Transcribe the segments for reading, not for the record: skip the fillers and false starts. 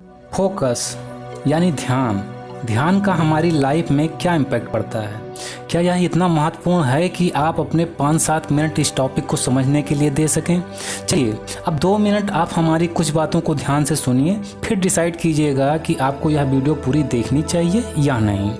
Focus यानी ध्यान। ध्यान का हमारी लाइफ में क्या इम्पैक्ट पड़ता है? क्या यह इतना महत्वपूर्ण है कि आप अपने 5-7 मिनट इस टॉपिक को समझने के लिए दे सकें? चलिए अब 2 मिनट आप हमारी कुछ बातों को ध्यान से सुनिए, फिर डिसाइड कीजिएगा कि आपको यह वीडियो पूरी देखनी चाहिए या नहीं।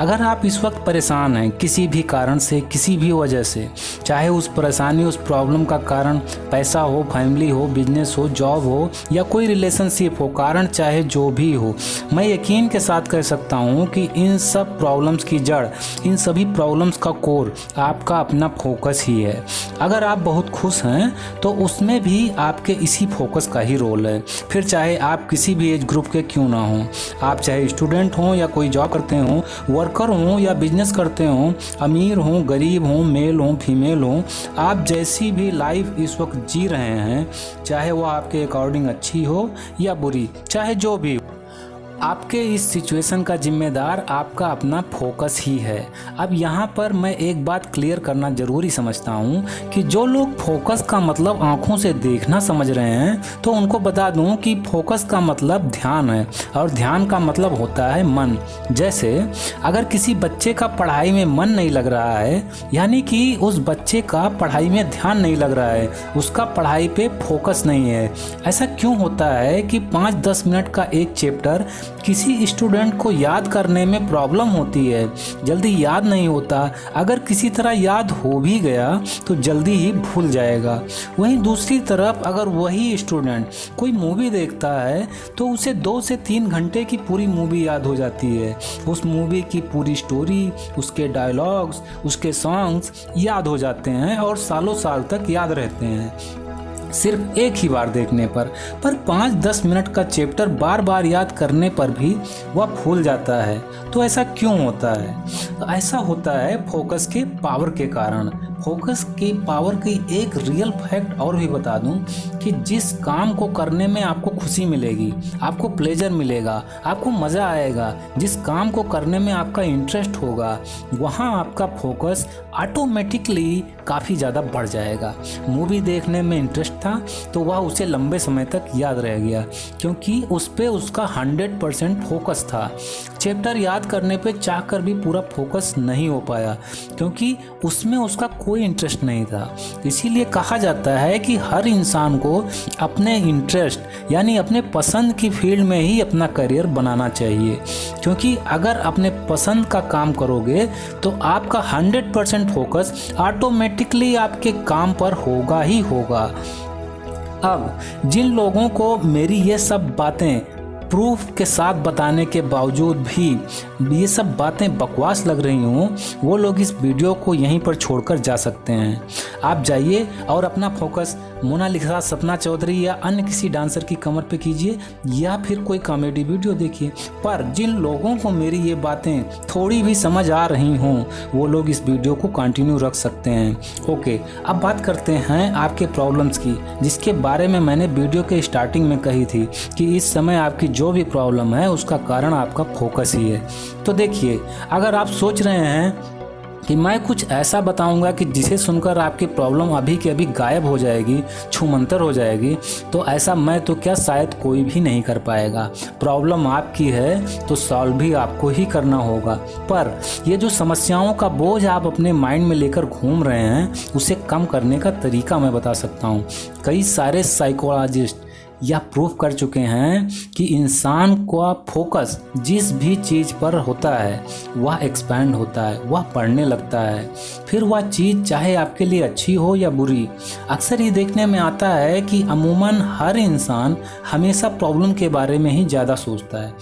अगर आप इस वक्त परेशान हैं किसी भी कारण से, किसी भी वजह से, चाहे उस परेशानी उस प्रॉब्लम का कारण पैसा हो, फैमिली हो, बिजनेस हो, जॉब हो या कोई रिलेशनशिप हो, कारण चाहे जो भी हो, मैं यकीन के साथ कह सकता हूँ कि इन सब प्रॉब्लम्स की जड़, इन सभी प्रॉब्लम्स का कोर आपका अपना फोकस ही है। अगर आप बहुत खुश हैं तो उसमें भी आपके इसी फोकस का ही रोल है। फिर चाहे आप किसी भी एज ग्रुप के क्यों ना हों, आप चाहे स्टूडेंट हों या कोई जॉब करते हों, वर्कर हों या बिजनेस करते हों, अमीर हों, गरीब हों, मेल हों, फीमेल हों, आप जैसी भी लाइफ इस वक्त जी रहे हैं, चाहे वो आपके अकॉर्डिंग अच्छी हो या बुरी, चाहे जो भी हो, आपके इस सिचुएशन का जिम्मेदार आपका अपना फोकस ही है। अब यहाँ पर मैं एक बात क्लियर करना ज़रूरी समझता हूँ कि जो लोग फोकस का मतलब आँखों से देखना समझ रहे हैं, तो उनको बता दूँ कि फोकस का मतलब ध्यान है और ध्यान का मतलब होता है मन। जैसे अगर किसी बच्चे का पढ़ाई में मन नहीं लग रहा है, यानी कि उस बच्चे का पढ़ाई में ध्यान नहीं लग रहा है, उसका पढ़ाई पे फोकस नहीं है। ऐसा क्यों होता है कि 5-10 मिनट का एक चैप्टर किसी स्टूडेंट को याद करने में प्रॉब्लम होती है, जल्दी याद नहीं होता। अगर किसी तरह याद हो भी गया तो जल्दी ही भूल जाएगा। वहीं दूसरी तरफ अगर वही स्टूडेंट कोई मूवी देखता है तो उसे 2 से 3 घंटे की पूरी मूवी याद हो जाती है। उस मूवी की पूरी स्टोरी, उसके डायलॉग्स, उसके सॉन्ग्स याद हो जाते हैं और सालों साल तक याद रहते हैं सिर्फ एक ही बार देखने पर 5-10 मिनट का चैप्टर बार बार याद करने पर भी वह भूल जाता है। तो ऐसा क्यों होता है? ऐसा होता है फोकस के पावर के कारण। फोकस की पावर की एक रियल फैक्ट और भी बता दूं कि जिस काम को करने में आपको खुशी मिलेगी, आपको प्लेजर मिलेगा, आपको मज़ा आएगा, जिस काम को करने में आपका इंटरेस्ट होगा, वहाँ आपका फोकस ऑटोमेटिकली काफ़ी ज़्यादा बढ़ जाएगा। मूवी देखने में इंटरेस्ट था तो वह उसे लंबे समय तक याद रह गया क्योंकि उस पर उसका 100% फोकस था। चैप्टर याद करने पे चाह कर भी पूरा फोकस नहीं हो पाया क्योंकि उसमें उसका कोई इंटरेस्ट नहीं था। इसीलिए कहा जाता है कि हर इंसान को अपने इंटरेस्ट यानी अपने पसंद की फील्ड में ही अपना करियर बनाना चाहिए, क्योंकि अगर अपने पसंद का काम करोगे तो आपका 100% फोकस ऑटोमेटिकली आपके काम पर होगा ही होगा। अब जिन लोगों को मेरी ये सब बातें प्रूफ के साथ बताने के बावजूद भी ये सब बातें बकवास लग रही हों, वो लोग इस वीडियो को यहीं पर छोड़कर जा सकते हैं। आप जाइए और अपना फोकस मोनालिसा, सपना चौधरी या अन्य किसी डांसर की कमर पे कीजिए या फिर कोई कॉमेडी वीडियो देखिए। पर जिन लोगों को मेरी ये बातें थोड़ी भी समझ आ रही हों, वो लोग इस वीडियो को कंटिन्यू रख सकते हैं। ओके, अब बात करते हैं आपके प्रॉब्लम्स की, जिसके बारे में मैंने वीडियो के स्टार्टिंग में कही थी कि इस समय आपकी जो भी प्रॉब्लम है उसका कारण आपका फोकस ही है। तो देखिए, अगर आप सोच रहे हैं कि मैं कुछ ऐसा बताऊंगा कि जिसे सुनकर आपकी प्रॉब्लम अभी के अभी गायब हो जाएगी, छूमंतर हो जाएगी, तो ऐसा मैं तो क्या शायद कोई भी नहीं कर पाएगा। प्रॉब्लम आपकी है तो सॉल्व भी आपको ही करना होगा। पर ये जो समस्याओं का बोझ आप अपने माइंड में लेकर घूम रहे हैं, उसे कम करने का तरीका मैं बता सकता हूँ। कई सारे साइकोलॉजिस्ट यह प्रूफ कर चुके हैं कि इंसान का फोकस जिस भी चीज़ पर होता है वह एक्सपैंड होता है, वह बढ़ने लगता है। फिर वह चीज़ चाहे आपके लिए अच्छी हो या बुरी। अक्सर ये देखने में आता है कि अमूमन हर इंसान हमेशा प्रॉब्लम के बारे में ही ज़्यादा सोचता है,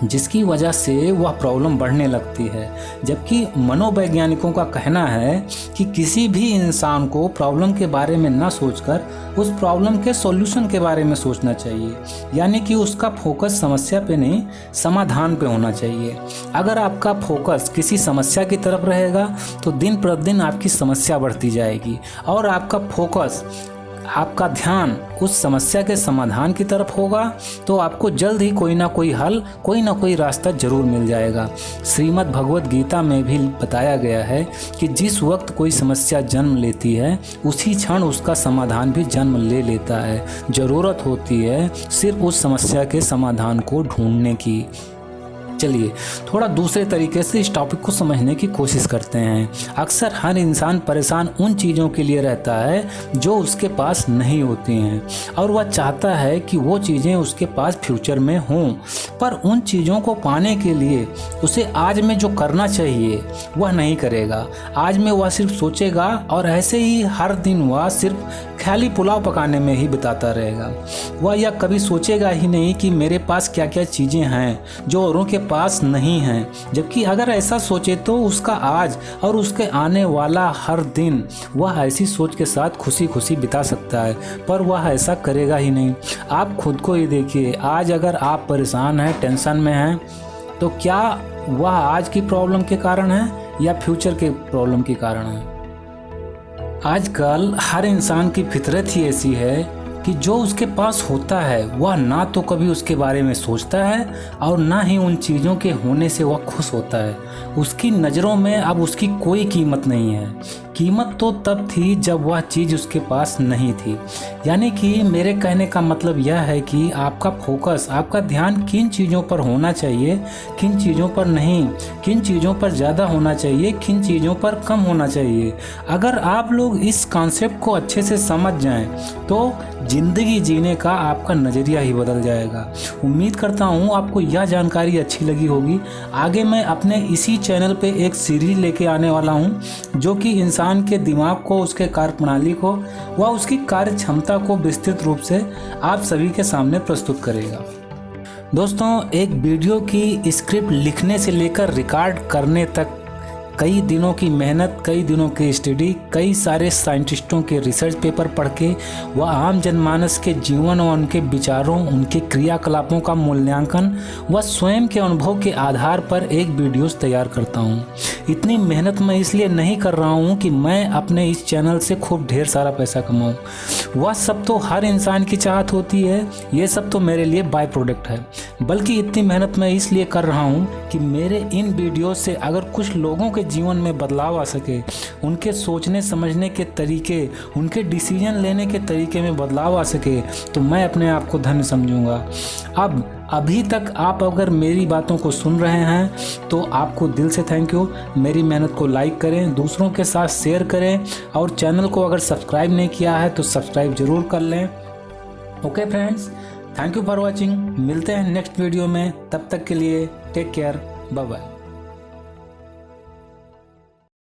जिसकी वजह से वह प्रॉब्लम बढ़ने लगती है। जबकि मनोवैज्ञानिकों का कहना है कि किसी भी इंसान को प्रॉब्लम के बारे में ना सोचकर उस प्रॉब्लम के सॉल्यूशन के बारे में सोचना चाहिए, यानी कि उसका फोकस समस्या पे नहीं, समाधान पे होना चाहिए। अगर आपका फोकस किसी समस्या की तरफ रहेगा तो दिन प्रतिदिन आपकी समस्या बढ़ती जाएगी और आपका फोकस आपका ध्यान उस समस्या के समाधान की तरफ होगा तो आपको जल्द ही कोई ना कोई हल, कोई ना कोई रास्ता जरूर मिल जाएगा। श्रीमद् भगवत गीता में भी बताया गया है कि जिस वक्त कोई समस्या जन्म लेती है उसी क्षण उसका समाधान भी जन्म ले लेता है। ज़रूरत होती है सिर्फ उस समस्या के समाधान को ढूंढने की। चलिए थोड़ा दूसरे तरीके से इस टॉपिक को समझने की कोशिश करते हैं। अक्सर हर इंसान परेशान उन चीज़ों के लिए रहता है जो उसके पास नहीं होती हैं और वह चाहता है कि वो चीज़ें उसके पास फ्यूचर में हों, पर उन चीज़ों को पाने के लिए उसे आज में जो करना चाहिए वह नहीं करेगा। आज में वह सिर्फ सोचेगा और ऐसे ही हर दिन वह सिर्फ खाली पुलाव पकाने में ही बिताता रहेगा। वह यह कभी सोचेगा ही नहीं कि मेरे पास क्या क्या चीज़ें हैं जो औरों के पास नहीं हैं। जबकि अगर ऐसा सोचे तो उसका आज और उसके आने वाला हर दिन वह ऐसी सोच के साथ खुशी खुशी बिता सकता है, पर वह ऐसा करेगा ही नहीं। आप खुद को ही देखिए, आज अगर आप परेशान हैं, टेंशन में हैं, तो क्या वह आज की प्रॉब्लम के कारण है या फ्यूचर के प्रॉब्लम के कारण है? आजकल हर इंसान की फितरत ही ऐसी है कि जो उसके पास होता है वह ना तो कभी उसके बारे में सोचता है और ना ही उन चीज़ों के होने से वह खुश होता है। उसकी नज़रों में अब उसकी कोई कीमत नहीं है। कीमत तो तब थी जब वह चीज़ उसके पास नहीं थी। यानी कि मेरे कहने का मतलब यह है कि आपका फोकस, आपका ध्यान किन चीज़ों पर होना चाहिए, किन चीज़ों पर नहीं, किन चीज़ों पर ज़्यादा होना चाहिए, किन चीज़ों पर कम होना चाहिए। अगर आप लोग इस कॉन्सेप्ट को अच्छे से समझ जाएं तो ज़िंदगी जीने का आपका नज़रिया ही बदल जाएगा। उम्मीद करता हूँ आपको यह जानकारी अच्छी लगी होगी। आगे मैं अपने इसी चैनल पे एक सीरीज लेके आने वाला हूँ जो कि इंसान के दिमाग को, उसके कार्य प्रणाली को व उसकी कार्य क्षमता को विस्तृत रूप से आप सभी के सामने प्रस्तुत करेगा। दोस्तों, एक वीडियो की स्क्रिप्ट लिखने से लेकर रिकॉर्ड करने तक कई दिनों की मेहनत, कई दिनों की स्टडी, कई सारे साइंटिस्टों के रिसर्च पेपर पढ़ के वह आम जनमानस के जीवन और उनके विचारों, उनके क्रियाकलापों का मूल्यांकन व स्वयं के अनुभव के आधार पर एक वीडियोस तैयार करता हूँ। इतनी मेहनत मैं इसलिए नहीं कर रहा हूँ कि मैं अपने इस चैनल से खूब ढेर सारा पैसा कमाऊँ। वह सब तो हर इंसान की चाहत होती है, ये सब तो मेरे लिए बाय प्रोडक्ट है। बल्कि इतनी मेहनत मैं इसलिए कर रहा हूँ कि मेरे इन वीडियो से अगर कुछ लोगों के जीवन में बदलाव आ सके, उनके सोचने समझने के तरीके, उनके डिसीजन लेने के तरीके में बदलाव आ सके, तो मैं अपने आप को धन्य समझूंगा। अब अभी तक आप अगर मेरी बातों को सुन रहे हैं तो आपको दिल से थैंक यू। मेरी मेहनत को लाइक करें, दूसरों के साथ शेयर करें और चैनल को अगर सब्सक्राइब नहीं किया है तो सब्सक्राइब जरूर कर लें। Okay friends, thank you for watching. मिलते हैं नेक्स्ट वीडियो में, तब तक के लिए टेक केयर, बाय बाय।